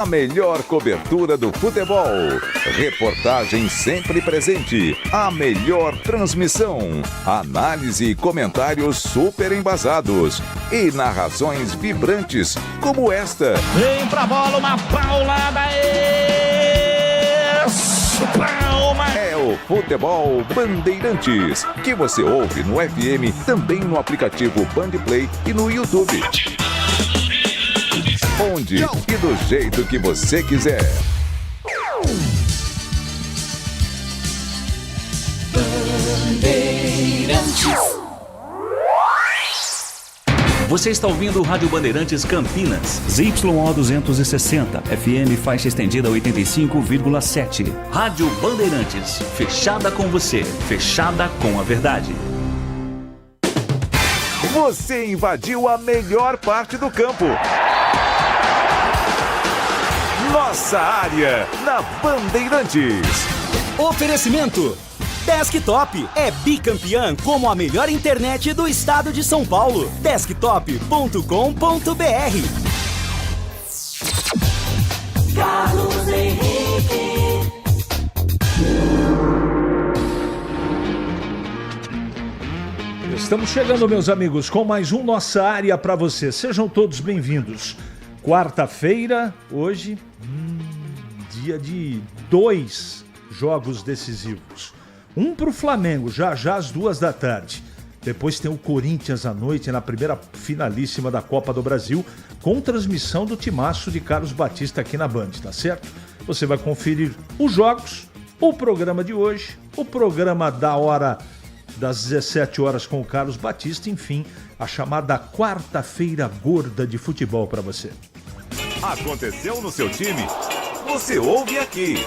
A melhor cobertura do futebol. Reportagem sempre presente. A melhor transmissão. Análise e comentários super embasados. E narrações vibrantes como esta. Vem pra bola, uma paulada. Palma. É o Futebol Bandeirantes, que você ouve no FM, também no aplicativo Bandplay e no YouTube. Onde e do jeito que você quiser. Bandeirantes. Você está ouvindo o Rádio Bandeirantes Campinas. ZYO 260, FM faixa estendida 85,7. Rádio Bandeirantes, fechada com você, fechada com a verdade. Você invadiu a melhor parte do campo. Nossa área, na Bandeirantes. Oferecimento. Desktop é bicampeã como a melhor internet do estado de São Paulo. Desktop.com.br. Carlos Henrique. Estamos chegando, meus amigos, com mais um Nossa Área para você. Sejam todos bem-vindos. Quarta-feira, hoje, dia de 2 jogos decisivos. Um para o Flamengo, já às 14h. Depois tem o Corinthians à noite, na primeira finalíssima da Copa do Brasil, com transmissão do timaço de Carlos Batista aqui na Band, tá certo? Você vai conferir os jogos, o programa de hoje, o programa da hora das 17 horas com o Carlos Batista, enfim, a chamada quarta-feira gorda de futebol para você. Aconteceu no seu time? Você ouve aqui.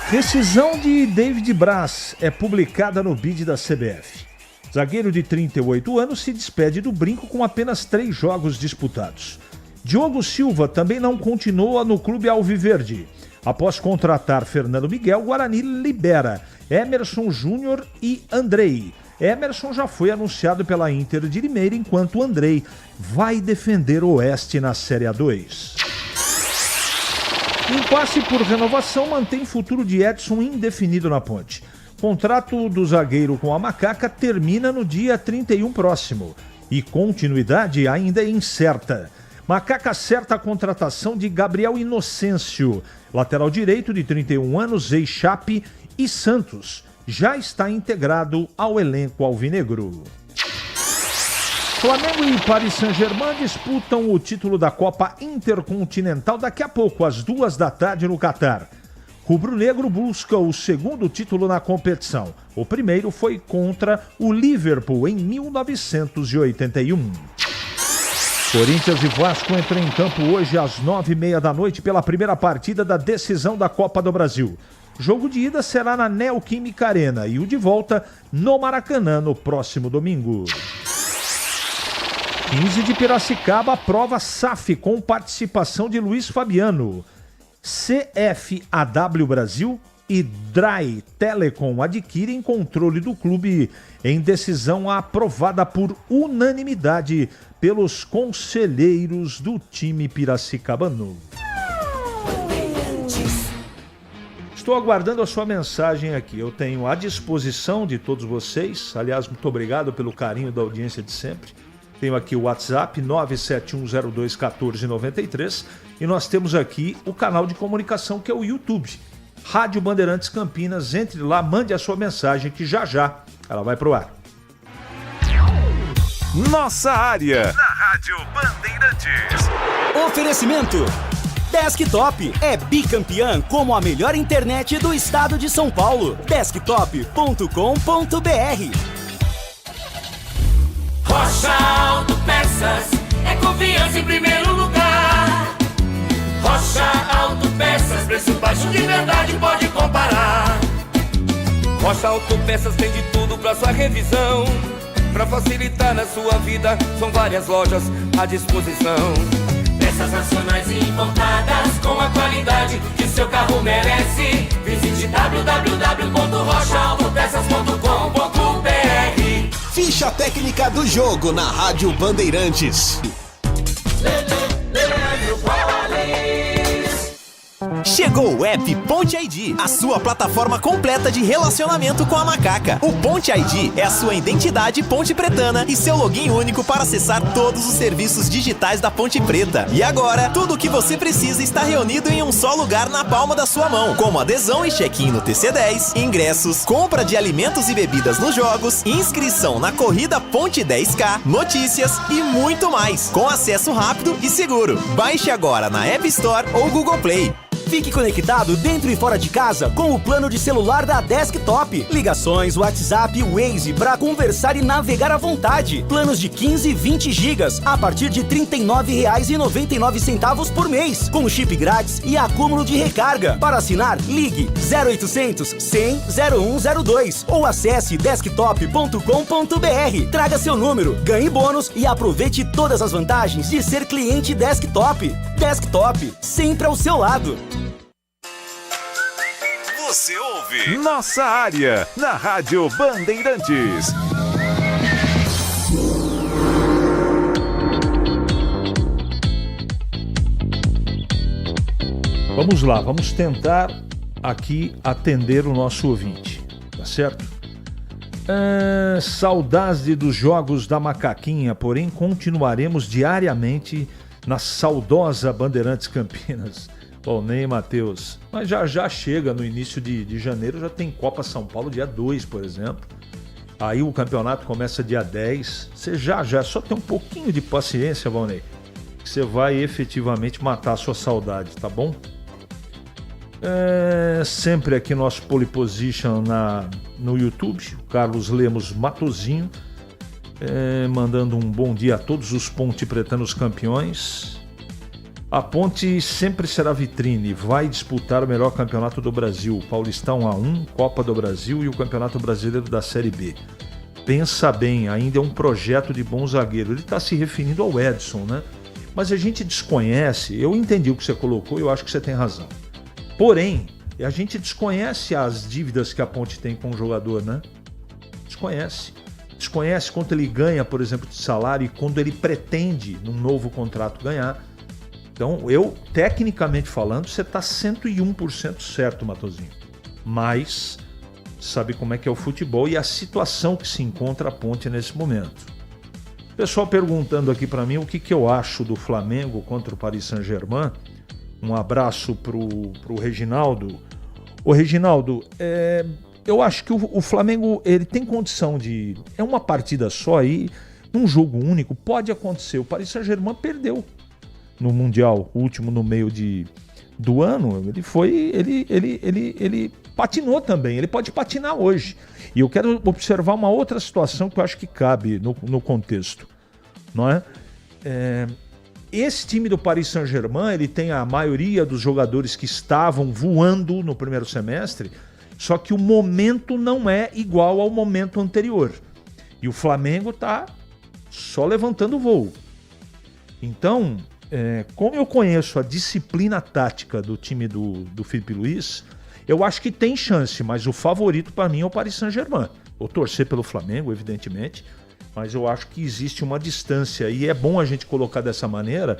Rescisão de David Braz é publicada no bid da CBF. Zagueiro de 38 anos se despede do brinco com apenas 3 jogos disputados. Diogo Silva também não continua no clube alviverde. Após contratar Fernando Miguel, Guarani libera Emerson Júnior e Andrei. Emerson já foi anunciado pela Inter de Limeira, enquanto Andrei vai defender o Oeste na Série A2. Impasse por renovação mantém futuro de Edson indefinido na Ponte. Contrato do zagueiro com a Macaca termina no dia 31 próximo. E continuidade ainda é incerta. Macaca acerta a contratação de Gabriel Inocêncio, lateral direito de 31 anos, ex-Chape e Santos. Já está integrado ao elenco alvinegro. Flamengo e Paris Saint-Germain disputam o título da Copa Intercontinental daqui a pouco, às 14h no Catar. Rubro-negro busca o segundo título na competição. O primeiro foi contra o Liverpool em 1981. Corinthians e Vasco entram em campo hoje às 9h30 da noite pela primeira partida da decisão da Copa do Brasil. Jogo de ida será na Neoquímica Arena e o de volta no Maracanã no próximo domingo. 15 de Piracicaba aprova SAF com participação de Luiz Fabiano. CFAW Brasil e Dry Telecom adquirem controle do clube em decisão aprovada por unanimidade pelos conselheiros do time piracicabano. Estou aguardando a sua mensagem aqui. Eu tenho à disposição de todos vocês. Aliás, muito obrigado pelo carinho da audiência de sempre. Tenho aqui o WhatsApp 971021493 e nós temos aqui o canal de comunicação que é o YouTube. Rádio Bandeirantes Campinas, entre lá, mande a sua mensagem que já ela vai pro ar. Nossa área, na Rádio Bandeirantes. Oferecimento. Desktop é bicampeã como a melhor internet do estado de São Paulo. Desktop.com.br. Rocha Autopeças é confiança em primeiro lugar. Rocha Autopeças, preço baixo de verdade, pode comparar. Rocha Autopeças tem de tudo pra sua revisão. Pra facilitar na sua vida, são várias lojas à disposição. Peças nacionais e importadas com a qualidade que seu carro merece. Visite www.rochaautopeças.com.br. Ficha técnica do jogo na Rádio Bandeirantes. Leandro Paulista. Chegou o app Ponte ID, a sua plataforma completa de relacionamento com a macaca. O Ponte ID é a sua identidade ponte pretana e seu login único para acessar todos os serviços digitais da Ponte Preta. E agora, tudo o que você precisa está reunido em um só lugar na palma da sua mão, como adesão e check-in no TC10, ingressos, compra de alimentos e bebidas nos jogos, inscrição na corrida Ponte 10K, notícias e muito mais, com acesso rápido e seguro. Baixe agora na App Store ou Google Play. Fique conectado dentro e fora de casa com o plano de celular da Desktop. Ligações, WhatsApp, Waze para conversar e navegar à vontade. Planos de 15 e 20 gigas a partir de R$ 39,99 por mês, com chip grátis e acúmulo de recarga. Para assinar, ligue 0800 100 0102 ou acesse desktop.com.br. Traga seu número, ganhe bônus e aproveite todas as vantagens de ser cliente Desktop. Desktop, sempre ao seu lado. Você ouve Nossa Área, na Rádio Bandeirantes. Vamos lá, vamos tentar aqui atender o nosso ouvinte, tá certo? Saudade dos jogos da Macaquinha, porém continuaremos diariamente na saudosa Bandeirantes Campinas. Bom, nem Matheus, mas já chega no início de janeiro, já tem Copa São Paulo dia 2, por exemplo. Aí o campeonato começa dia 10. Você já só tem um pouquinho de paciência, Valnei, que você vai efetivamente matar a sua saudade, tá bom? Sempre aqui nosso Pole Position no YouTube, o Carlos Lemos Matozinho, mandando um bom dia a todos os pontepretanos campeões. A Ponte sempre será vitrine, vai disputar o melhor campeonato do Brasil, Paulistão A1, Copa do Brasil e o Campeonato Brasileiro da Série B. Pensa bem, ainda é um projeto de bom zagueiro. Ele está se referindo ao Edson, né? Mas a gente desconhece, eu entendi o que você colocou e eu acho que você tem razão. Porém, a gente desconhece as dívidas que a Ponte tem com o jogador, né? Desconhece quanto ele ganha, por exemplo, de salário e quando ele pretende, num novo contrato, ganhar. Então, tecnicamente falando, você está 101% certo, Matozinho. Mas sabe como é que é o futebol e a situação que se encontra a Ponte nesse momento. Pessoal perguntando aqui para mim o que eu acho do Flamengo contra o Paris Saint-Germain. Um abraço pro Reginaldo. Ô Reginaldo, eu acho que o Flamengo ele tem condição de... É uma partida só aí, num jogo único, pode acontecer. O Paris Saint-Germain perdeu no Mundial, o último no meio do ano. Ele patinou também, ele pode patinar hoje. E eu quero observar uma outra situação que eu acho que cabe no contexto, não é? Esse time do Paris Saint-Germain, ele tem a maioria dos jogadores que estavam voando no primeiro semestre, só que o momento não é igual ao momento anterior. E o Flamengo está só levantando o voo. Então, como eu conheço a disciplina tática do time do Felipe Luiz, eu acho que tem chance, mas o favorito para mim é o Paris Saint-Germain. Vou torcer pelo Flamengo, evidentemente, mas eu acho que existe uma distância e é bom a gente colocar dessa maneira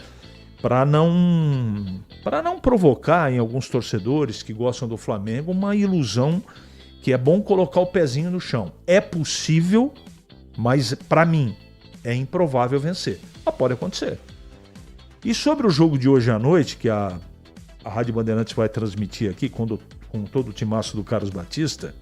para não provocar em alguns torcedores que gostam do Flamengo uma ilusão que é bom colocar o pezinho no chão. É possível, mas para mim é improvável vencer. Mas pode acontecer. E sobre o jogo de hoje à noite, que a Rádio Bandeirantes vai transmitir aqui com todo o timaço do Carlos Batista,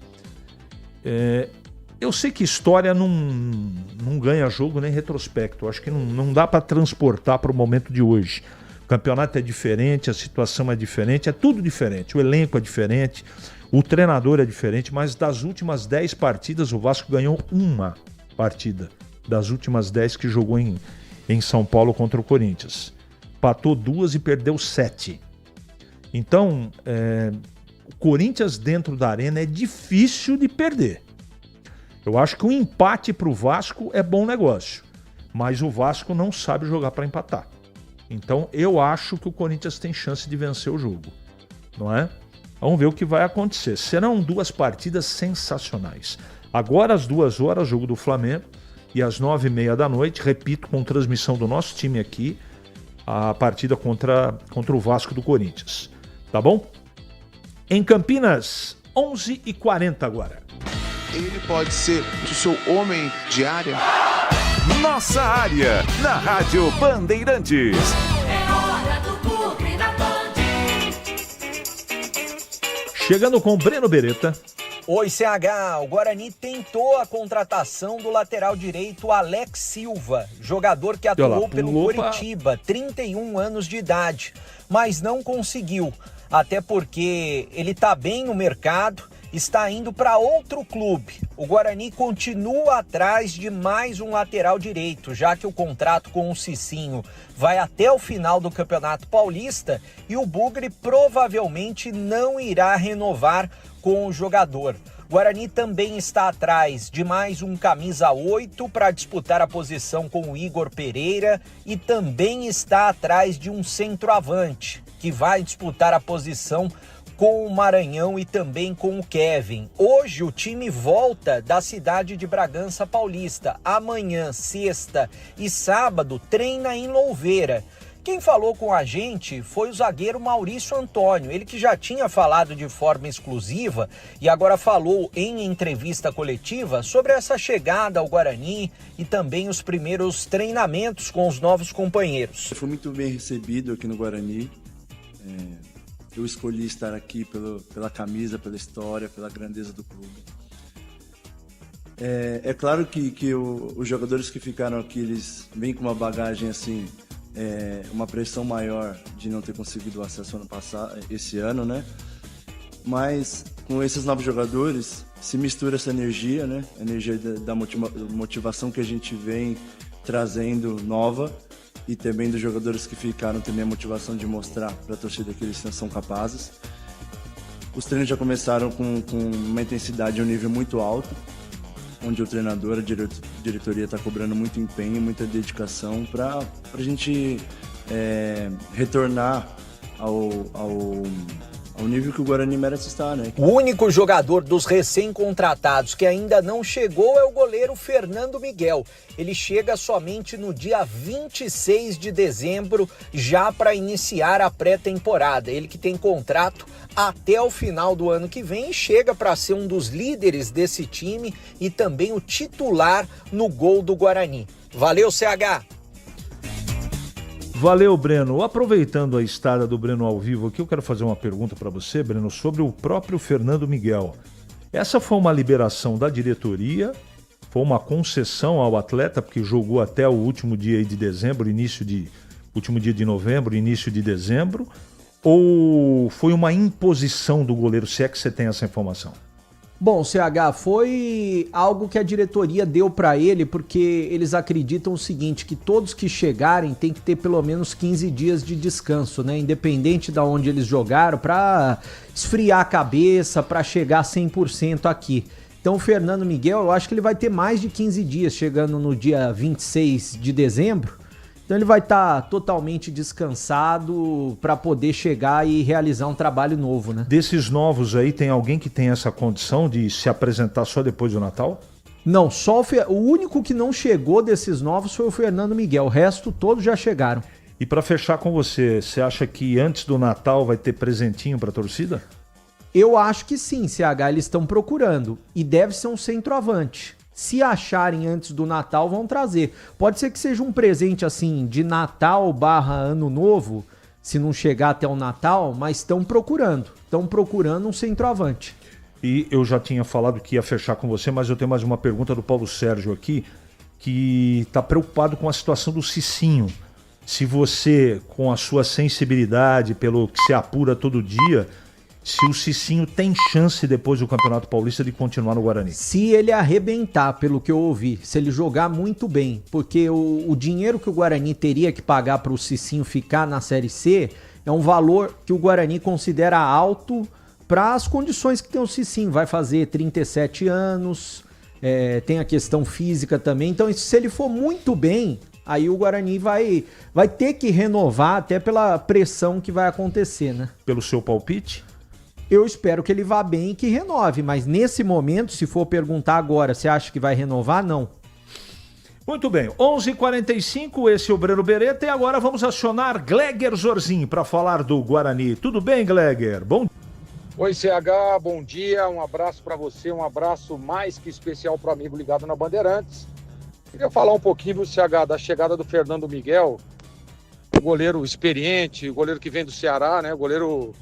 eu sei que história não ganha jogo nem retrospecto. Eu acho que não dá para transportar para o momento de hoje. O campeonato é diferente, a situação é diferente, é tudo diferente. O elenco é diferente, o treinador é diferente, mas das últimas 10 partidas, o Vasco ganhou uma partida. Das últimas 10 que jogou em São Paulo contra o Corinthians. Empatou 2 e perdeu 7. Então, o Corinthians dentro da arena é difícil de perder. Eu acho que o empate para o Vasco é bom negócio, mas o Vasco não sabe jogar para empatar. Então, eu acho que o Corinthians tem chance de vencer o jogo, não é? Vamos ver o que vai acontecer. Serão 2 partidas sensacionais. Agora, às 2 horas, jogo do Flamengo, e às 9h30 da noite, repito, com transmissão do nosso time aqui, a partida contra o Vasco do Corinthians. Tá bom? Em Campinas, 11h40 agora. Ele pode ser o seu homem de área? Nossa área, na Rádio Bandeirantes. É hora do Bugre da Band. Chegando com o Breno Beretta. Oi, CH. O Guarani tentou a contratação do lateral direito Alex Silva, jogador que atuou pelo Coritiba, 31 anos de idade, mas não conseguiu, até porque ele está bem no mercado, está indo para outro clube. O Guarani continua atrás de mais um lateral direito, já que o contrato com o Cicinho vai até o final do Campeonato Paulista e o Bugre provavelmente não irá renovar com o jogador. O Guarani também está atrás de mais um camisa 8 para disputar a posição com o Igor Pereira e também está atrás de um centroavante que vai disputar a posição com o Maranhão e também com o Kevin. Hoje o time volta da cidade de Bragança Paulista. Amanhã, sexta e sábado treina em Louveira. Quem falou com a gente foi o zagueiro Maurício Antônio, ele que já tinha falado de forma exclusiva e agora falou em entrevista coletiva sobre essa chegada ao Guarani e também os primeiros treinamentos com os novos companheiros. Eu fui muito bem recebido aqui no Guarani. Eu escolhi estar aqui pela camisa, pela história, pela grandeza do clube. É claro que os jogadores que ficaram aqui, eles vêm com uma bagagem assim, uma pressão maior de não ter conseguido o acesso ano passado, esse ano, né? Mas com esses novos jogadores se mistura essa energia, né? A energia da motivação que a gente vem trazendo nova e também dos jogadores que ficaram também a motivação de mostrar para a torcida que eles são capazes. Os treinos já começaram com uma intensidade e um nível muito alto, onde o treinador, a diretoria está cobrando muito empenho, muita dedicação para a gente retornar ao nível que o Guarani merece estar, né? O único jogador dos recém-contratados que ainda não chegou é o goleiro Fernando Miguel. Ele chega somente no dia 26 de dezembro, já para iniciar a pré-temporada. Ele que tem contrato até o final do ano que vem e chega para ser um dos líderes desse time e também o titular no gol do Guarani. Valeu, CH! Valeu, Breno. Aproveitando a estada do Breno ao vivo aqui, eu quero fazer uma pergunta para você, Breno, sobre o próprio Fernando Miguel. Essa foi uma liberação da diretoria, foi uma concessão ao atleta, porque jogou até o último dia de dezembro, último dia de novembro, início de dezembro, ou foi uma imposição do goleiro, se é que você tem essa informação? Bom, CH, foi algo que a diretoria deu para ele, porque eles acreditam o seguinte, que todos que chegarem tem que ter pelo menos 15 dias de descanso, né? Independente de onde eles jogaram, para esfriar a cabeça, para chegar 100% aqui. Então o Fernando Miguel, eu acho que ele vai ter mais de 15 dias, chegando no dia 26 de dezembro. Então ele vai estar totalmente descansado para poder chegar e realizar um trabalho novo, né? Desses novos aí, tem alguém que tem essa condição de se apresentar só depois do Natal? Não, só o único que não chegou desses novos foi o Fernando Miguel. O resto todos já chegaram. E para fechar com você, você acha que antes do Natal vai ter presentinho para a torcida? Eu acho que sim, CH, eles estão procurando. E deve ser um centroavante. Se acharem antes do Natal, vão trazer. Pode ser que seja um presente assim de Natal / Ano Novo, se não chegar até o Natal, mas estão procurando um centroavante. E eu já tinha falado que ia fechar com você, mas eu tenho mais uma pergunta do Paulo Sérgio aqui, que está preocupado com a situação do Cicinho. Se você, com a sua sensibilidade, pelo que se apura todo dia, se o Cicinho tem chance depois do Campeonato Paulista de continuar no Guarani. Se ele arrebentar, pelo que eu ouvi, se ele jogar muito bem, porque o dinheiro que o Guarani teria que pagar para o Cicinho ficar na Série C é um valor que o Guarani considera alto para as condições que tem o Cicinho. Vai fazer 37 anos, tem a questão física também. Então, se ele for muito bem, aí o Guarani vai ter que renovar até pela pressão que vai acontecer, né? Pelo seu palpite? Eu espero que ele vá bem e que renove, mas nesse momento, se for perguntar agora, você acha que vai renovar? Não. Muito bem, 11h45, esse é o Breno Beretta e agora vamos acionar Gleger Zorzin para falar do Guarani. Tudo bem, Gleger? Bom dia. Oi, CH, bom dia, um abraço para você, um abraço mais que especial para o amigo ligado na Bandeirantes. Queria falar um pouquinho, CH, da chegada do Fernando Miguel, o goleiro experiente, o goleiro que vem do Ceará, né? O goleiro,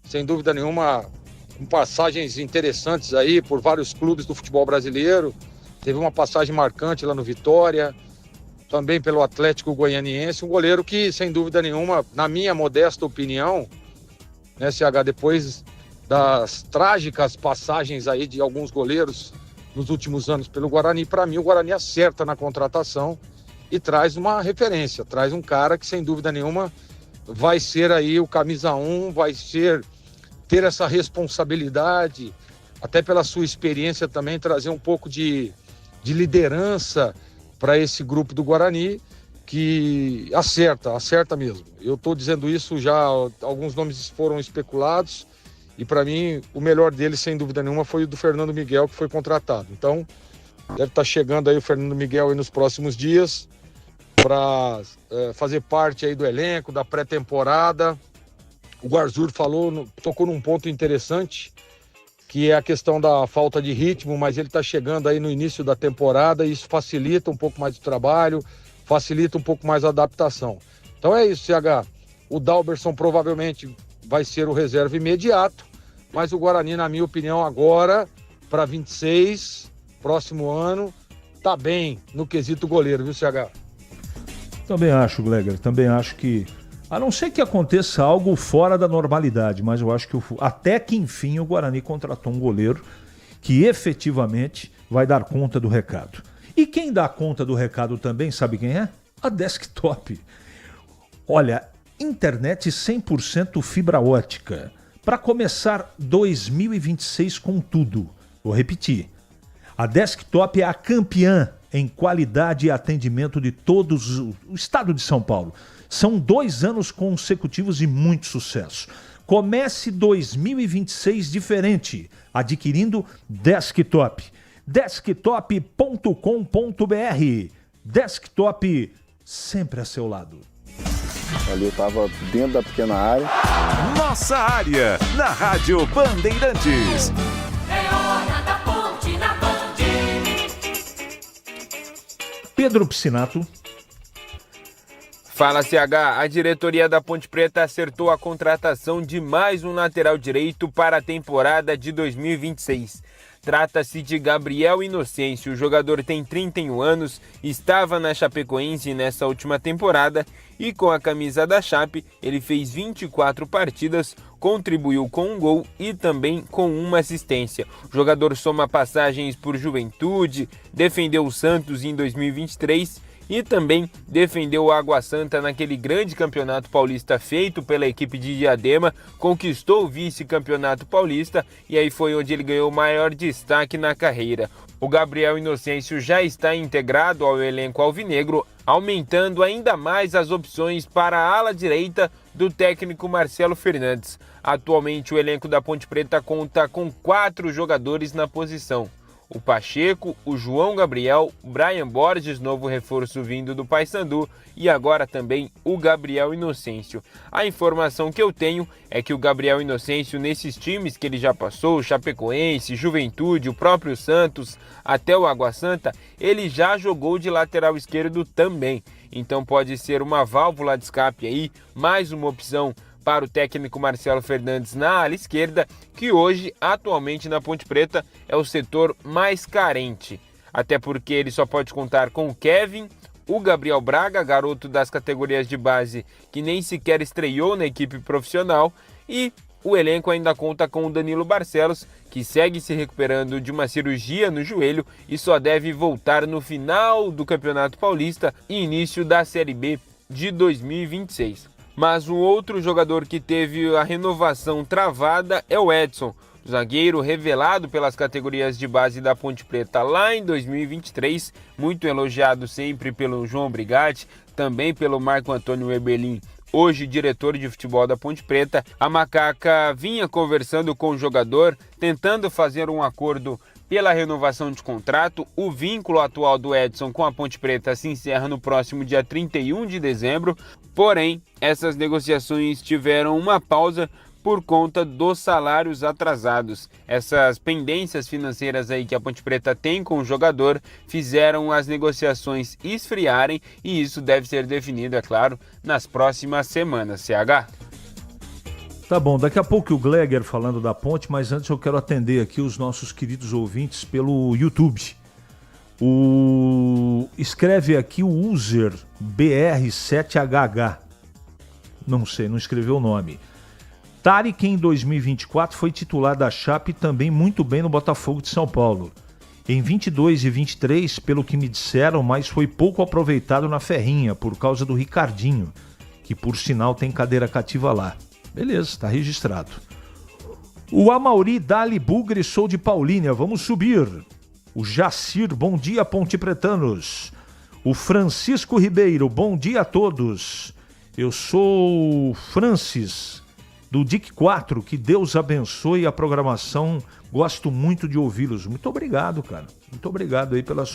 sem dúvida nenhuma, com passagens interessantes aí por vários clubes do futebol brasileiro. Teve uma passagem marcante lá no Vitória, também pelo Atlético Goianiense. Um goleiro que, sem dúvida nenhuma, na minha modesta opinião, né, CH, depois das trágicas passagens aí de alguns goleiros nos últimos anos pelo Guarani, para mim o Guarani acerta na contratação e traz uma referência, traz um cara que sem dúvida nenhuma vai ser aí o camisa 1, vai ter essa responsabilidade, até pela sua experiência também, trazer um pouco de liderança para esse grupo do Guarani, que acerta mesmo. Eu estou dizendo isso já, alguns nomes foram especulados, e para mim o melhor deles, sem dúvida nenhuma, foi o do Fernando Miguel, que foi contratado. Então, deve estar chegando aí o Fernando Miguel aí nos próximos dias, para fazer parte aí do elenco, da pré-temporada. O Garzur tocou num ponto interessante, que é a questão da falta de ritmo, mas ele está chegando aí no início da temporada e isso facilita um pouco mais o trabalho, facilita um pouco mais a adaptação. Então é isso, CH. O Dalberson provavelmente vai ser o reserva imediato, mas o Guarani, na minha opinião, agora, para 26, próximo ano, tá bem no quesito goleiro, viu, CH? Também acho, Gleger, também acho que, a não ser que aconteça algo fora da normalidade, mas eu acho que até que enfim o Guarani contratou um goleiro que efetivamente vai dar conta do recado. E quem dá conta do recado também, sabe quem é? A Desktop. Olha, internet 100% fibra ótica. Para começar 2026 com tudo. Vou repetir. A Desktop é a campeã em qualidade e atendimento de todos o estado de São Paulo. São 2 anos consecutivos e muito sucesso. Comece 2026 diferente, adquirindo Desktop. Desktop.com.br. Desktop sempre a seu lado. Ali eu estava dentro da pequena área. Nossa área, na Rádio Bandeirantes. É hora da ponte na Band. Pedro Piscinato. Fala, CH. A diretoria da Ponte Preta acertou a contratação de mais um lateral direito para a temporada de 2026. Trata-se de Gabriel Inocêncio. O jogador tem 31 anos, estava na Chapecoense nessa última temporada e com a camisa da Chape ele fez 24 partidas, contribuiu com um gol e também com uma assistência. O jogador soma passagens por Juventude, defendeu o Santos em 2023 e também defendeu o Água Santa naquele grande campeonato paulista feito pela equipe de Diadema, conquistou o vice-campeonato paulista e aí foi onde ele ganhou maior destaque na carreira. O Gabriel Inocêncio já está integrado ao elenco alvinegro, aumentando ainda mais as opções para a ala direita do técnico Marcelo Fernandes. Atualmente o elenco da Ponte Preta conta com 4 jogadores na posição. O Pacheco, o João Gabriel, o Brian Borges, novo reforço vindo do Paysandu, e agora também o Gabriel Inocêncio. A informação que eu tenho é que o Gabriel Inocêncio, nesses times que ele já passou, Chapecoense, Juventude, o próprio Santos, até o Água Santa, ele já jogou de lateral esquerdo também. Então pode ser uma válvula de escape aí, mais uma opção para o técnico Marcelo Fernandes na ala esquerda, que hoje, atualmente na Ponte Preta, é o setor mais carente. Até porque ele só pode contar com o Kevin, o Gabriel Braga, garoto das categorias de base, que nem sequer estreou na equipe profissional, e o elenco ainda conta com o Danilo Barcelos, que segue se recuperando de uma cirurgia no joelho e só deve voltar no final do Campeonato Paulista e início da Série B de 2026. Mas um outro jogador que teve a renovação travada é o Edson, zagueiro revelado pelas categorias de base da Ponte Preta lá em 2023, muito elogiado sempre pelo João Brigatti, também pelo Marco Antônio Eberlin, hoje diretor de futebol da Ponte Preta. A Macaca vinha conversando com o jogador, tentando fazer um acordo pela renovação de contrato. O vínculo atual do Edson com a Ponte Preta se encerra no próximo dia 31 de dezembro, porém, essas negociações tiveram uma pausa por conta dos salários atrasados. Essas pendências financeiras aí que a Ponte Preta tem com o jogador fizeram as negociações esfriarem e isso deve ser definido, é claro, nas próximas semanas. CH? Tá bom, daqui a pouco o Gleger falando da Ponte, mas antes eu quero atender aqui os nossos queridos ouvintes pelo YouTube. Escreve aqui o user BR7HH. Não sei, não escreveu o nome. Tarek em 2024 foi titular da Chape também muito bem no Botafogo de São Paulo. Em 22 e 23, pelo que me disseram, mas foi pouco aproveitado na Ferrinha por causa do Ricardinho, que por sinal tem cadeira cativa lá. Beleza, está registrado. O Amauri Dali Bugre, sou de Paulínia, vamos subir. O Jacir, bom dia, Ponte Pretanos. O Francisco Ribeiro, bom dia a todos. Eu sou o Francis, do DIC 4, que Deus abençoe a programação, gosto muito de ouvi-los. Muito obrigado, cara. Muito obrigado aí pelas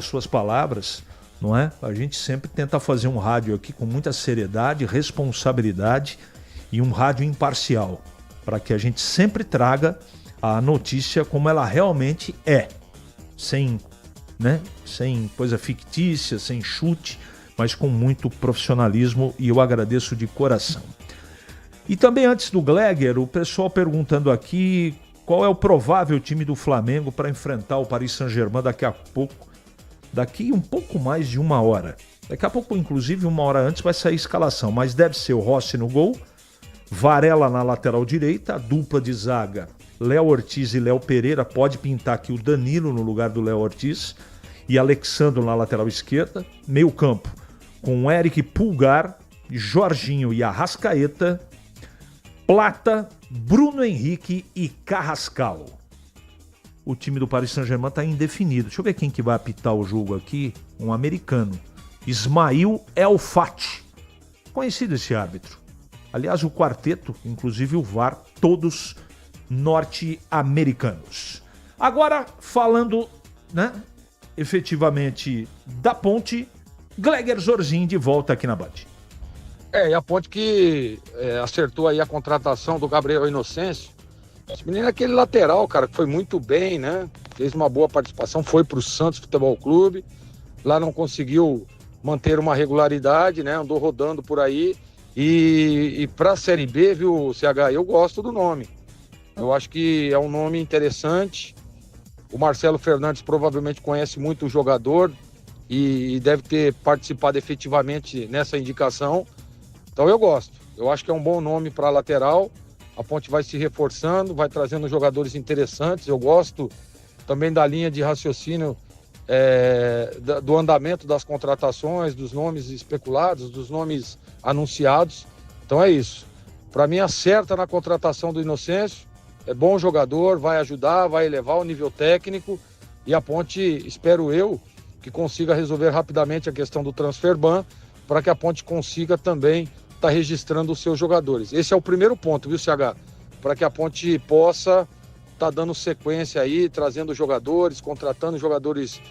suas palavras, não é? A gente sempre tenta fazer um rádio aqui com muita seriedade, responsabilidade e um rádio imparcial, para que a gente sempre traga a notícia como ela realmente é, sem coisa fictícia, sem chute, mas com muito profissionalismo, e eu agradeço de coração. E também antes do Gleger, o pessoal perguntando aqui qual é o provável time do Flamengo para enfrentar o Paris Saint-Germain daqui um pouco mais de uma hora. Daqui a pouco, inclusive, uma hora antes vai sair a escalação, mas deve ser o Rossi no gol, Varela na lateral direita, a dupla de zaga Léo Ortiz e Léo Pereira, pode pintar aqui o Danilo no lugar do Léo Ortiz e Alexandro na lateral esquerda, meio campo com Eric Pulgar, Jorginho e Arrascaeta, Plata, Bruno Henrique e Carrascal. O time do Paris Saint-Germain está indefinido. Deixa eu ver quem que vai apitar o jogo aqui. Um americano, Ismail El Fati. Conhecido esse árbitro. Aliás, o quarteto, inclusive o VAR, todos norte-americanos. Agora, falando, efetivamente da Ponte, Gleger Zorzin de volta aqui na Band. E a Ponte que acertou aí a contratação do Gabriel Inocêncio. Esse menino é aquele lateral, cara, que foi muito bem, né? Fez uma boa participação, foi pro Santos Futebol Clube. Lá não conseguiu manter uma regularidade, né? Andou rodando por aí. E pra Série B, viu, CH, eu gosto do nome. Eu acho que é um nome interessante. O Marcelo Fernandes provavelmente conhece muito o jogador e deve ter participado efetivamente nessa indicação. Então eu gosto. Eu acho que é um bom nome para lateral. A Ponte vai se reforçando, vai trazendo jogadores interessantes. Eu gosto também da linha de raciocínio, do andamento das contratações, dos nomes especulados, dos nomes anunciados. Então é isso. Para mim, acerta na contratação do Inocêncio. É bom jogador, vai ajudar, vai elevar o nível técnico. E a Ponte, espero eu, que consiga resolver rapidamente a questão do transfer ban, para que a Ponte consiga também estar registrando os seus jogadores. Esse é o primeiro ponto, viu, CH? Para que a Ponte possa estar dando sequência aí, trazendo jogadores, contratando jogadores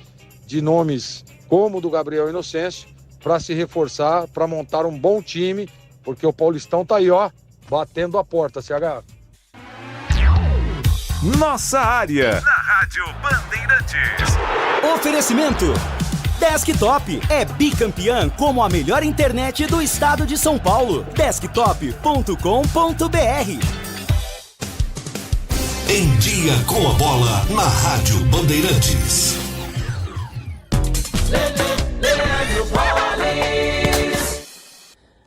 de nomes como o do Gabriel Inocêncio, para se reforçar, para montar um bom time, porque o Paulistão tá aí, ó, batendo a porta, CH. Nossa área. Na Rádio Bandeirantes. Oferecimento. Desktop é bicampeã como a melhor internet do estado de São Paulo. Desktop.com.br. Em dia com a bola na Rádio Bandeirantes.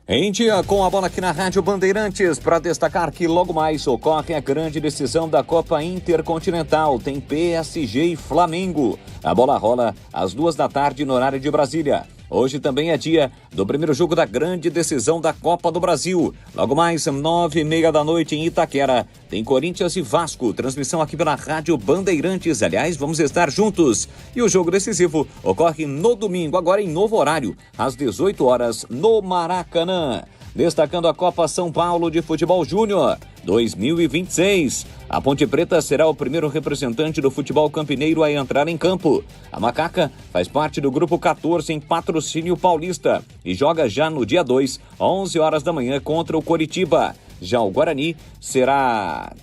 Em dia com a bola aqui na Rádio Bandeirantes, para destacar que logo mais ocorre a grande decisão da Copa Intercontinental. Tem PSG e Flamengo. A bola rola às 14h no horário de Brasília. Hoje também é dia do primeiro jogo da grande decisão da Copa do Brasil. Logo mais, 21h30 em Itaquera, tem Corinthians e Vasco. Transmissão aqui pela Rádio Bandeirantes. Aliás, vamos estar juntos. E o jogo decisivo ocorre no domingo, agora em novo horário, às 18h, no Maracanã. Destacando a Copa São Paulo de Futebol Júnior. 2026. A Ponte Preta será o primeiro representante do futebol campineiro a entrar em campo. A Macaca faz parte do Grupo 14 em Patrocínio Paulista e joga já no dia 2, às 11 horas da manhã, contra o Coritiba. Já o Guarani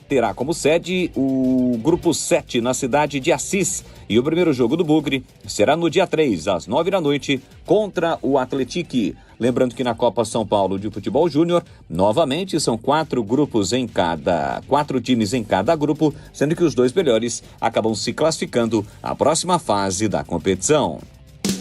terá como sede o Grupo 7 na cidade de Assis. E o primeiro jogo do Bugre será no dia 3, às 9 da noite, contra o Atletique. Lembrando que na Copa São Paulo de Futebol Júnior, novamente são 4 times em cada grupo, sendo que os 2 melhores acabam se classificando à próxima fase da competição.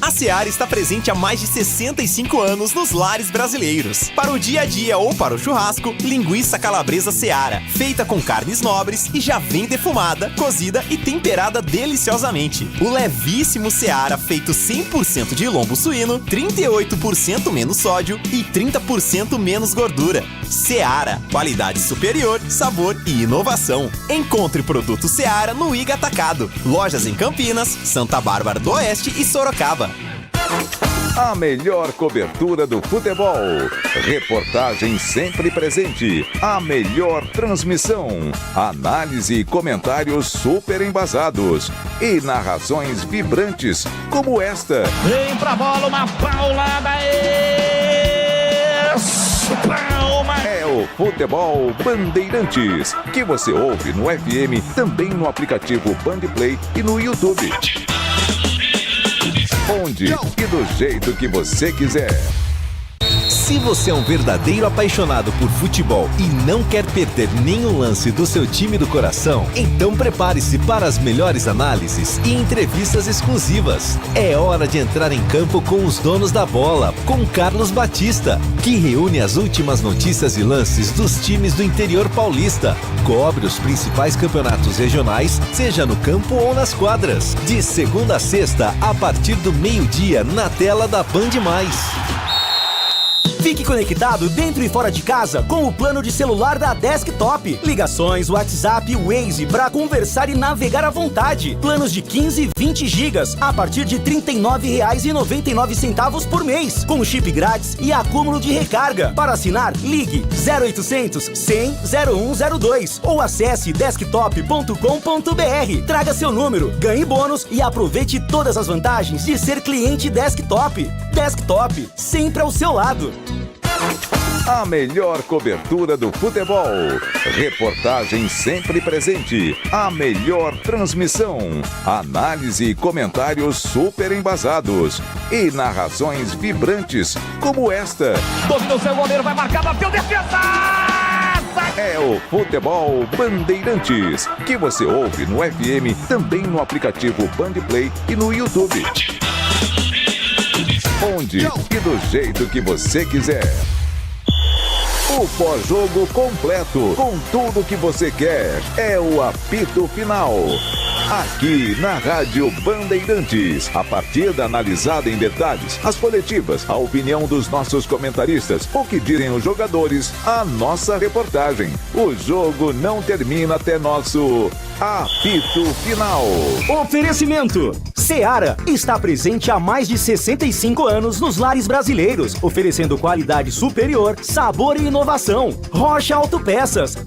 A Seara está presente há mais de 65 anos nos lares brasileiros. Para o dia a dia ou para o churrasco, linguiça calabresa Seara, feita com carnes nobres e já vem defumada, cozida e temperada deliciosamente. O levíssimo Seara, feito 100% de lombo suíno, 38% menos sódio e 30% menos gordura. Seara, qualidade superior, sabor e inovação. Encontre produto Seara no Iga Atacado. Lojas em Campinas, Santa Bárbara do Oeste e Sorocaba. A melhor cobertura do futebol. Reportagem sempre presente. A melhor transmissão. Análise e comentários super embasados. E narrações vibrantes como esta. Vem pra bola, uma paulada. Palma. É o Futebol Bandeirantes, que você ouve no FM, também no aplicativo Bandplay e no YouTube. Onde e do jeito que você quiser. Se você é um verdadeiro apaixonado por futebol e não quer perder nenhum lance do seu time do coração, então prepare-se para as melhores análises e entrevistas exclusivas. É hora de entrar em campo com os donos da bola, com Carlos Batista, que reúne as últimas notícias e lances dos times do interior paulista. Cobre os principais campeonatos regionais, seja no campo ou nas quadras. De segunda a sexta, a partir do meio-dia, na tela da Band+. Fique conectado dentro e fora de casa com o plano de celular da Desktop. Ligações, WhatsApp, Waze para conversar e navegar à vontade. Planos de 15 e 20 gigas a partir de R$ 39,99 por mês, com chip grátis e acúmulo de recarga. Para assinar, ligue 0800 100 0102 ou acesse desktop.com.br. Traga seu número, ganhe bônus e aproveite todas as vantagens de ser cliente Desktop. Desktop, sempre ao seu lado. A melhor cobertura do futebol. Reportagem sempre presente. A melhor transmissão. Análise e comentários super embasados. E narrações vibrantes como esta. Dominou seu goleiro, vai marcar, bateu, defesa! É o Futebol Bandeirantes, que você ouve no FM, também no aplicativo Bandplay e no YouTube. Onde e do jeito que você quiser. O pós-jogo completo, com tudo que você quer, é o apito final. Aqui na Rádio Bandeirantes, a partida analisada em detalhes, as coletivas, a opinião dos nossos comentaristas, o que dizem os jogadores, a nossa reportagem. O jogo não termina até nosso apito final. Oferecimento: Seara está presente há mais de 65 anos nos lares brasileiros, oferecendo qualidade superior, sabor e inovação. Rocha Autopeças,